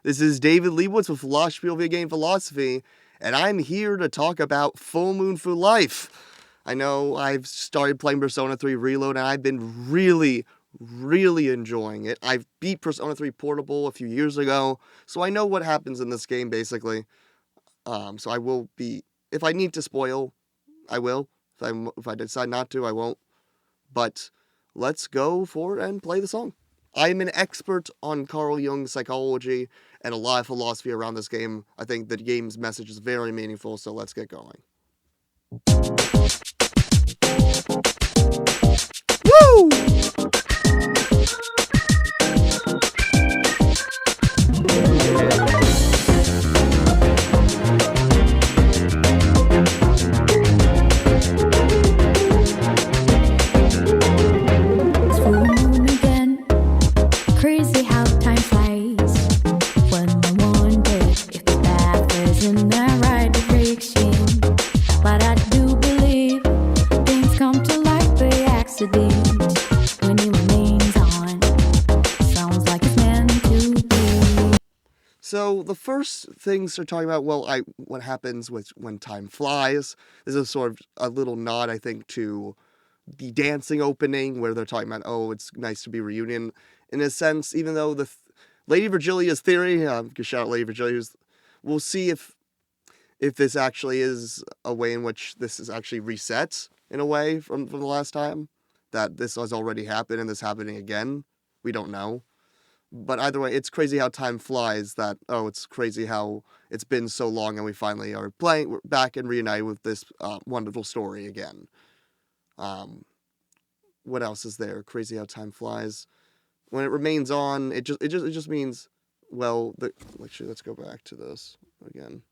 This is David Leibowitz with Philosophy Via Game Philosophy, and I'm here to talk about Full Moon for Life. I know I've started playing Persona 3 Reload, and I've been really enjoying it. I've beat Persona 3 Portable a few years ago, so I know what happens in this game, basically. So I will be, if I need to spoil, I will. If I decide not to, I won't. But let's go for it and play the song. I am an expert on Carl Jung's psychology and a lot of philosophy around this game. I think the game's message is very meaningful, so let's get going. Woo! So the first things they're talking about, what happens when time flies. This is sort of a little nod, I think, to the dancing opening, where they're talking about, oh, it's nice to be reunion. In a sense, even though Lady Virgilia's theory, shout out Lady Virgilia, we'll see if this actually is a way in which this is actually reset, in a way, from the last time. That this has already happened and this happening again. We don't know. But either way, it's crazy how time flies, it's crazy how it's been so long and we finally are we're back and reunited with this wonderful story again. What else is there? Crazy how time flies. When it remains on, it just means, actually, let's go back to this again.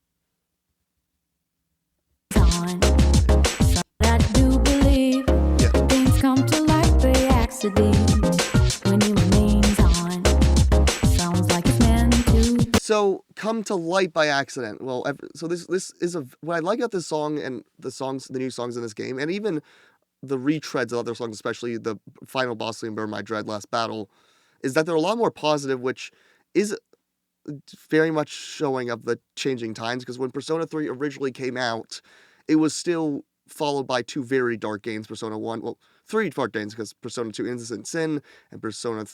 I do believe things come to light by accident when it remains on. Sounds like it's meant to. So, come to light by accident. So this is what I like about this song and the new songs in this game, and even the retreads of other songs, especially the final boss theme, Burn My Dread Last Battle, is that they're a lot more positive, which is very much showing of the changing times, because when Persona 3 originally came out, it was still followed by two very dark games, Persona 1, three dark games, because Persona 2 Innocent Sin and Persona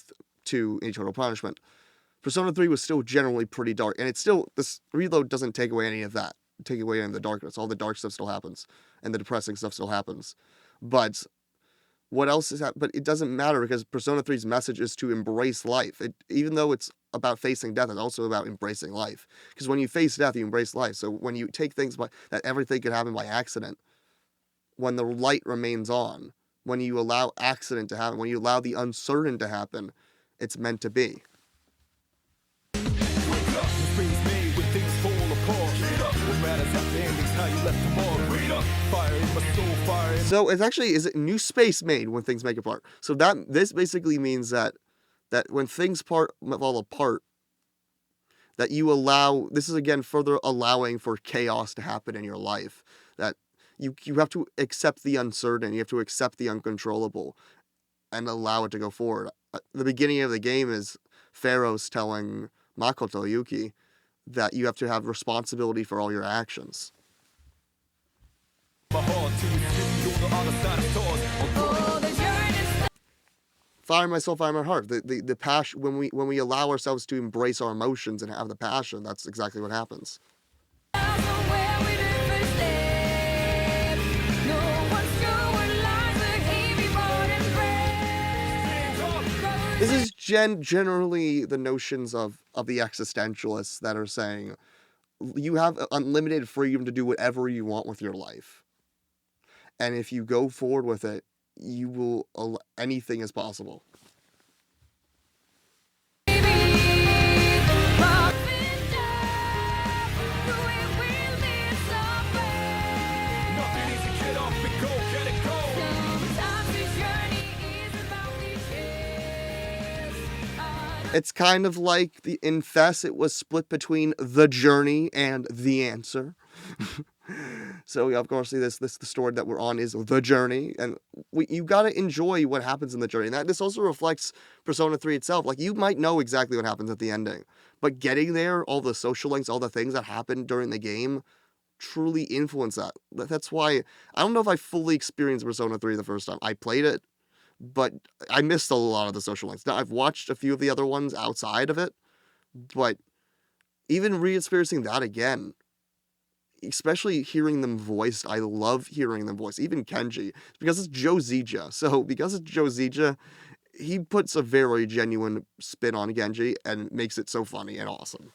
2 Eternal Punishment. Persona 3 was still generally pretty dark, and this Reload doesn't take away any of that, take away any of the darkness. All the dark stuff still happens, and the depressing stuff still happens. But what else is that? But it doesn't matter, because Persona 3's message is to embrace life. Even though it's about facing death, it's also about embracing life. Because when you face death, you embrace life. So when you take things that everything could happen by accident, when the light remains on, when you allow accident to happen, when you allow the uncertain to happen, it's meant to be. So is it new space made when things make apart? So this basically means that when things fall apart, that you allow, this is again further allowing for chaos to happen in your life. That you have to accept the uncertain, you have to accept the uncontrollable, and allow it to go forward. The beginning of the game is Pharaoh's telling Makoto Yuki that you have to have responsibility for all your actions. Fire my soul, fire my heart. The passion, when we allow ourselves to embrace our emotions and have the passion, that's exactly what happens. This is generally the notions of the existentialists that are saying you have unlimited freedom to do whatever you want with your life. And if you go forward with it, anything is possible. It's kind of like in Fess, it was split between the journey and the answer. So of course, the story that we're on is the journey, and you gotta enjoy what happens in the journey. And this also reflects Persona 3 itself. Like, you might know exactly what happens at the ending, but getting there, all the social links, all the things that happen during the game, truly influence that. That's why I don't know if I fully experienced Persona 3 the first time I played it, but I missed a lot of the social links. Now I've watched a few of the other ones outside of it, but even re-experiencing that again, especially hearing them voiced, I love hearing them voiced. Even Kenji, because it's Joe Zija. So because it's Joe Zija, he puts a very genuine spin on Genji and makes it so funny and awesome.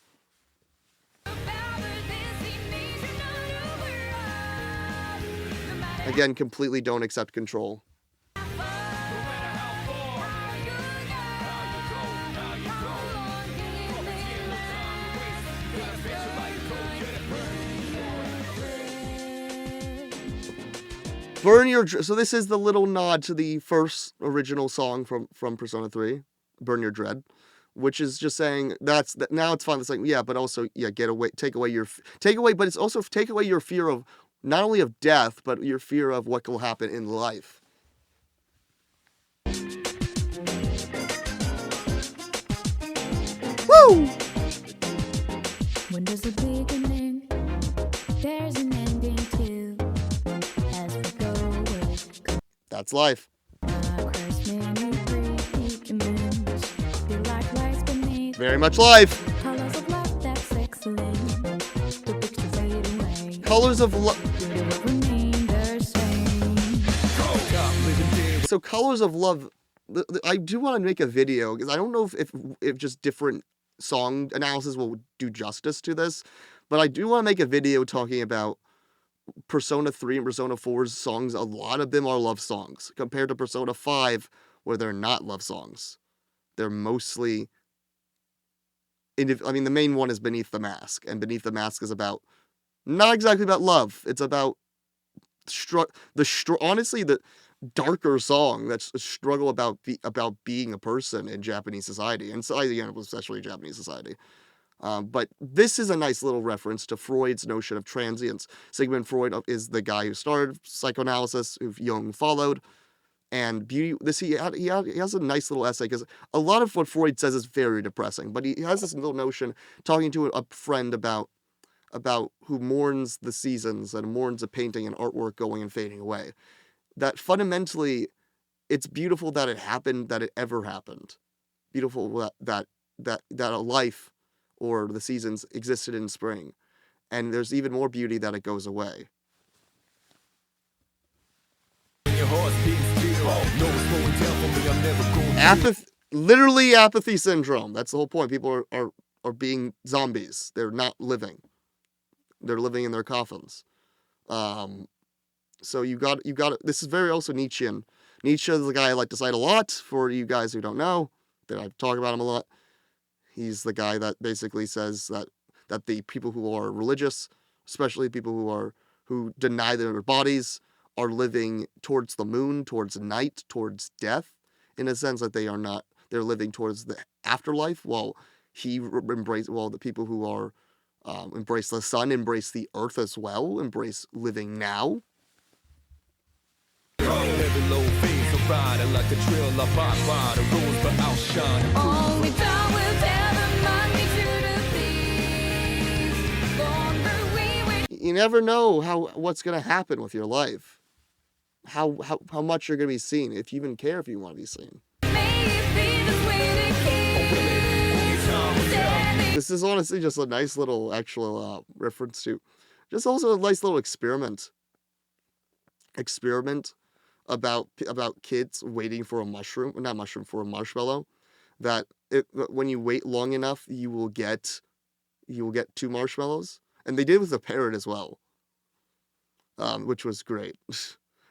Again, completely don't accept control. Burn Your... So this is the little nod to the first original song from Persona 3, Burn Your Dread, which is just saying now it's fine. It's like, yeah, but also, yeah, take away, but it's also take away your fear of not only of death, but your fear of what will happen in life. Woo! When there's a beginning, there's an ending too. As we go with That's life. Very much life. Colors of love, that's excellent. The picture fade away. Colors of Love. Remain the same. So Colors of Love, I do want to make a video because I don't know if just different song analysis will do justice to this, but I do want to make a video talking about Persona 3 and Persona 4's songs. A lot of them are love songs compared to Persona 5, where they're not love songs. They're mostly... I mean, the main one is Beneath the Mask, and Beneath the Mask is not exactly about love. It's about honestly, the darker song that's a struggle about being a person in Japanese society, and so again, especially Japanese society. But this is a nice little reference to Freud's notion of transience. Sigmund Freud is the guy who started psychoanalysis, who Jung followed. And beauty, he has a nice little essay, because a lot of what Freud says is very depressing, but he has this little notion talking to a friend about who mourns the seasons and mourns a painting and artwork going and fading away. That fundamentally, it's beautiful that it happened, that it ever happened. Beautiful that a life or the seasons existed in spring, and there's even more beauty that it goes away. Literally apathy syndrome. That's the whole point. People are being zombies. They're not living. They're living in their coffins. So you got. This is very also Nietzschean. Nietzsche is the guy I like to cite a lot. For you guys who don't know, that I talk about him a lot. He's the guy that basically says that the people who are religious, especially people who deny their bodies, are living towards the moon, towards night, towards death, in a sense that they're living towards the afterlife, while the people who are embrace the sun, embrace the earth as well, embrace living now. You never know what's going to happen with your life. How much you're going to be seen, if you even care if you want to be seen. This is honestly just a nice little actual reference to, just also a nice little experiment about kids waiting for a marshmallow, that when you wait long enough, you will get 2 marshmallows. And they did with the parrot as well, which was great.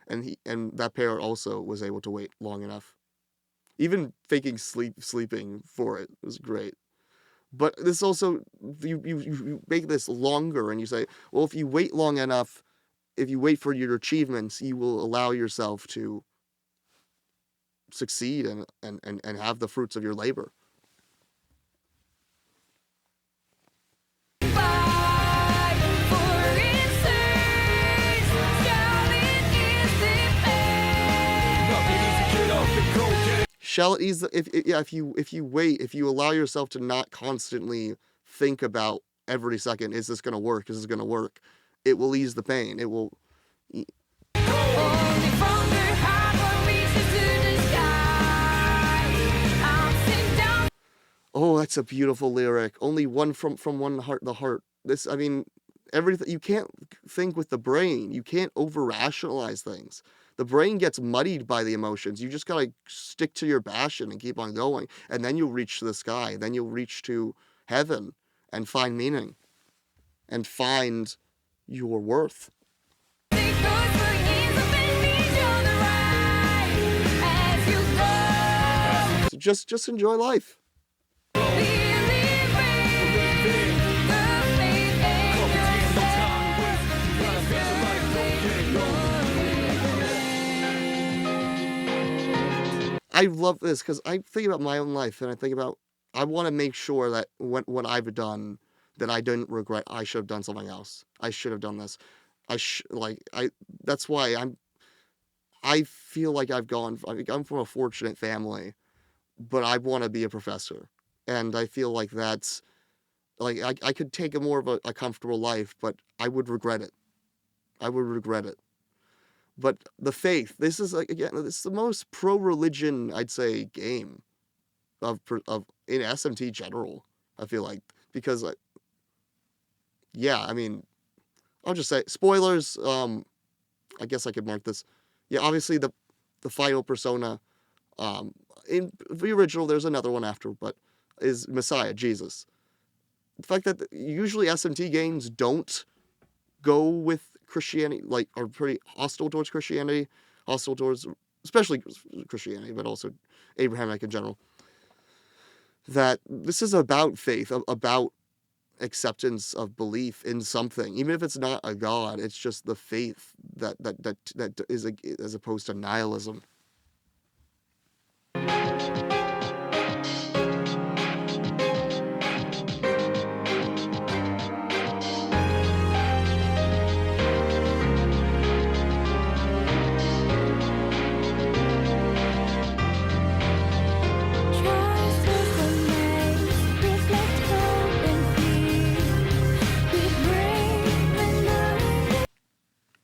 And that parrot also was able to wait long enough. Even faking sleeping for it was great. But this also, you make this longer, and you say, well, if you wait long enough, if you wait for your achievements, you will allow yourself to succeed and have the fruits of your labor. shall it ease if you wait, if you allow yourself to not constantly think about every second, is this going to work? Is this going to work? It will ease the pain. It will. Only from the harbor reaches to the sky. I'm sitting down. Oh, that's a beautiful lyric. Only one from one heart, the heart. This, I mean, everything. You can't think with the brain. You can't over-rationalize things. The brain gets muddied by the emotions. You just gotta stick to your passion and keep on going, and then you'll reach the sky. Then you'll reach to heaven and find meaning, and find your worth. So just enjoy life. I love this because I think about my own life, and I think about, I want to make sure that what I've done, that I didn't regret. I should have done something else. I should have done this. That's why I feel like I'm from a fortunate family, but I want to be a professor. And I feel like that's, like, I could take a more of a comfortable life, but I would regret it. I would regret it. But the faith, this is, like, again, this is the most pro-religion, I'd say, game of in SMT general, I feel like. Because, like, yeah, I mean, I'll just say, spoilers, I guess I could mark this. Yeah, obviously the final persona, in the original, there's another one after, but is Messiah, Jesus. The fact that usually SMT games don't go with Christianity, like, are pretty hostile towards Christianity, hostile towards, especially Christianity, but also Abrahamic in general. That this is about faith, about acceptance of belief in something, even if it's not a god. It's just the faith that is as opposed to nihilism.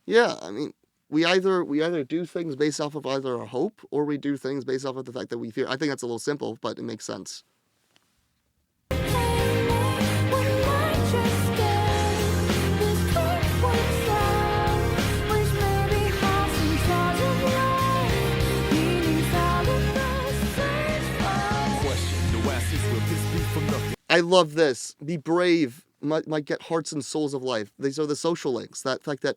Yeah, I mean, we either do things based off of either our hope, or we do things based off of the fact that we fear. I think that's a little simple, but it makes sense. I love this. Be brave. Might get hearts and souls of life. These are the social links. That fact that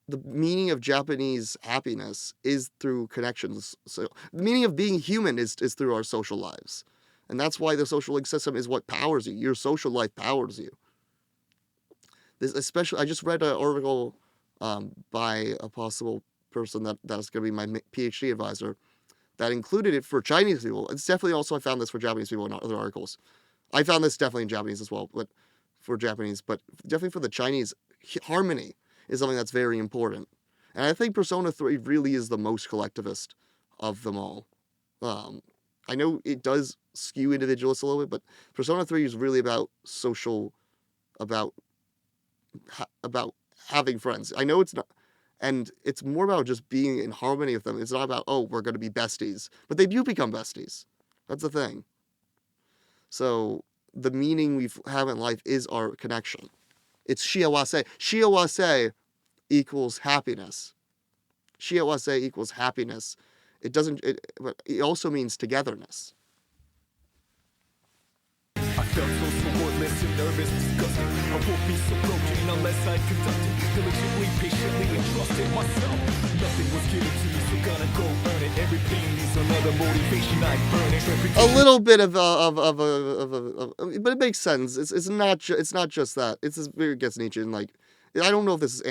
the meaning of Japanese happiness is through connections. So the meaning of being human is through our social lives. And that's why the social link system is what powers you. Your social life powers you. This, especially, I just read an article by a possible person that's going to be my PhD advisor that included it for Chinese people. It's definitely also, I found this for Japanese people in other articles. I found this definitely in Japanese as well, but for Japanese, but definitely for the Chinese, harmony is something that's very important. And I think Persona 3 really is the most collectivist of them all. I know it does skew individualist a little bit, but Persona 3 is really about social, about having friends. I know it's not, and it's more about just being in harmony with them. It's not about, oh, we're going to be besties. But they do become besties. That's the thing. So the meaning we have in life is our connection. It's shiawase. Shiawase equals happiness. Shiawase equals happiness. But it also means togetherness. I felt so supportless and nervous, disgusting. I won't be so broken unless I conducted diligently, patiently, and trusted myself. Nothing was given to me, so gonna go earn it. Every pain needs another motivation. I burn it. A little bit of but it makes sense. It's not just that. It gets Nietzschean. Like, I don't know if this is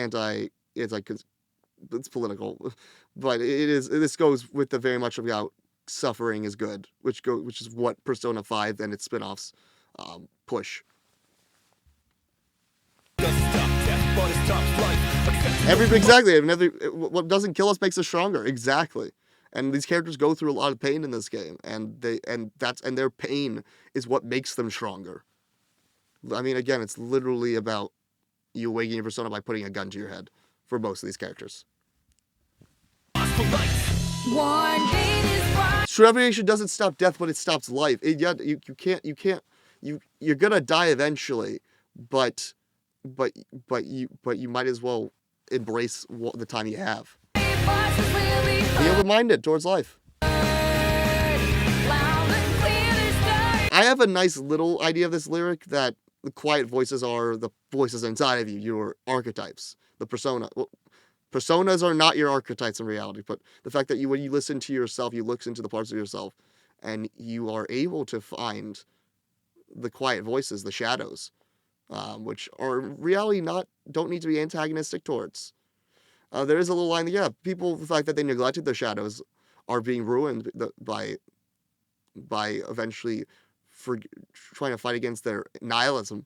it's political, but it is. This goes with the very much about suffering is good, which is what Persona 5 and its spin-offs push. Exactly. What doesn't kill us makes us stronger. Exactly. And these characters go through a lot of pain in this game, and their pain is what makes them stronger. I mean, again, it's literally about you awakening your persona by putting a gun to your head for most of these characters. Reation doesn't stop death, but it stops life. You're gonna die eventually, but you might as well embrace the time you have. Be open-minded towards life. I have a nice little idea of this lyric that the quiet voices are the voices inside of you, your archetypes, the persona. Well, personas are not your archetypes in reality, but the fact that when you listen to yourself, you look into the parts of yourself, and you are able to find the quiet voices, the shadows, which are reality don't need to be antagonistic towards. There is a little line that, people, the fact that they neglected their shadows are being ruined by eventually trying to fight against their nihilism.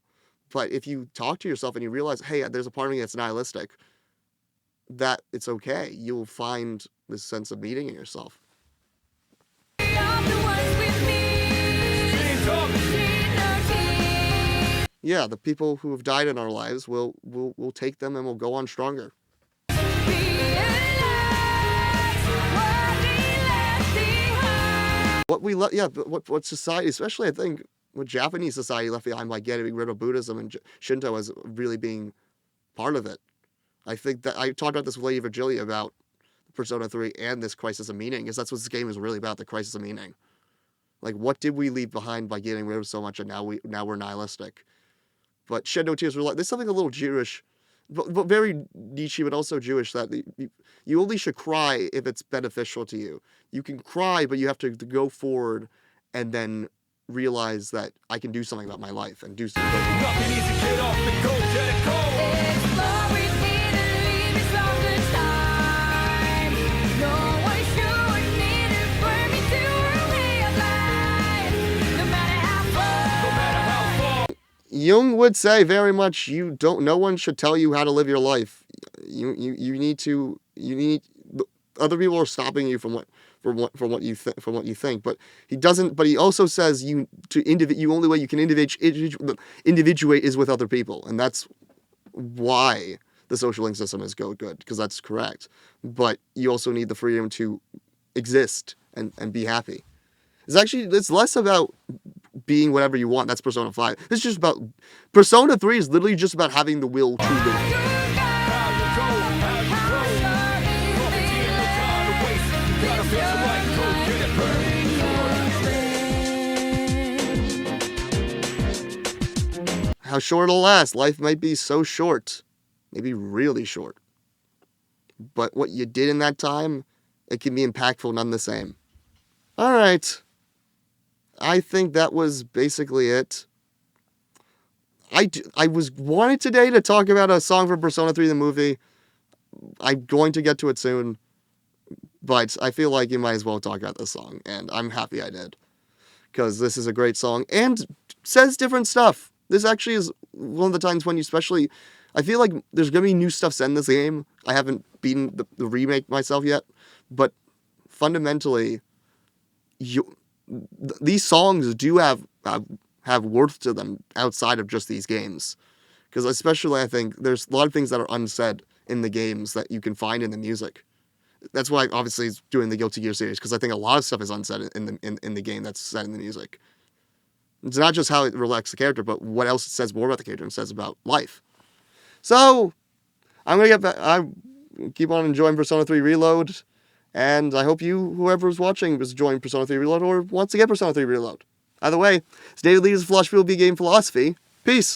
But if you talk to yourself and you realize, hey, there's a part of me that's nihilistic, that it's okay. You'll find this sense of meaning in yourself. Yeah, the people who have died in our lives, we'll take them and we'll go on stronger. What society, especially I think what Japanese society left behind by getting rid of Buddhism and Shinto as really being part of it. I think that I talked about this with Lady Virgilia about Persona 3 and this crisis of meaning, because that's what this game is really about, the crisis of meaning. Like, what did we leave behind by getting rid of so much, and now we're nihilistic? But Shed No Tears there's something a little Jewish, but very Nietzsche, but also Jewish, that you only should cry if it's beneficial to you. You can cry, but you have to go forward and then realize that I can do something about my life and do something. Nothing easy, get off and go, get it, go. Jung would say very much, no one should tell you how to live your life. You need other people are stopping you from what you think. But he also says only way you can individuate is with other people, and that's why the social link system is good, because that's correct. But you also need the freedom to exist and be happy. It's less about being whatever you want. That's Persona 5. It's just about Persona 3 is literally just about having the will to live. How short it'll last. Life might be so short. Maybe really short. But what you did in that time, it can be impactful none the same. All right. I think that was basically it. I wanted today to talk about a song from Persona 3 the movie. I'm going to get to it soon. But I feel like you might as well talk about this song. And I'm happy I did. Because this is a great song. And says different stuff. This actually is one of the times when I feel like there's going to be new stuff said in this game. I haven't beaten the remake myself yet. But fundamentally, these songs do have worth to them outside of just these games. Because especially I think there's a lot of things that are unsaid in the games that you can find in the music. That's why obviously it's doing the Guilty Gear series, because I think a lot of stuff is unsaid in the game that's said in the music. It's not just how it reflects the character, but what else it says more about the character and says about life. So I'm gonna get back. I keep on enjoying Persona 3 Reload. And I hope whoever's watching, is enjoying Persona 3 Reload or wants to get Persona 3 Reload. Either way, it's David Lee's Philosophy will be game philosophy. Peace.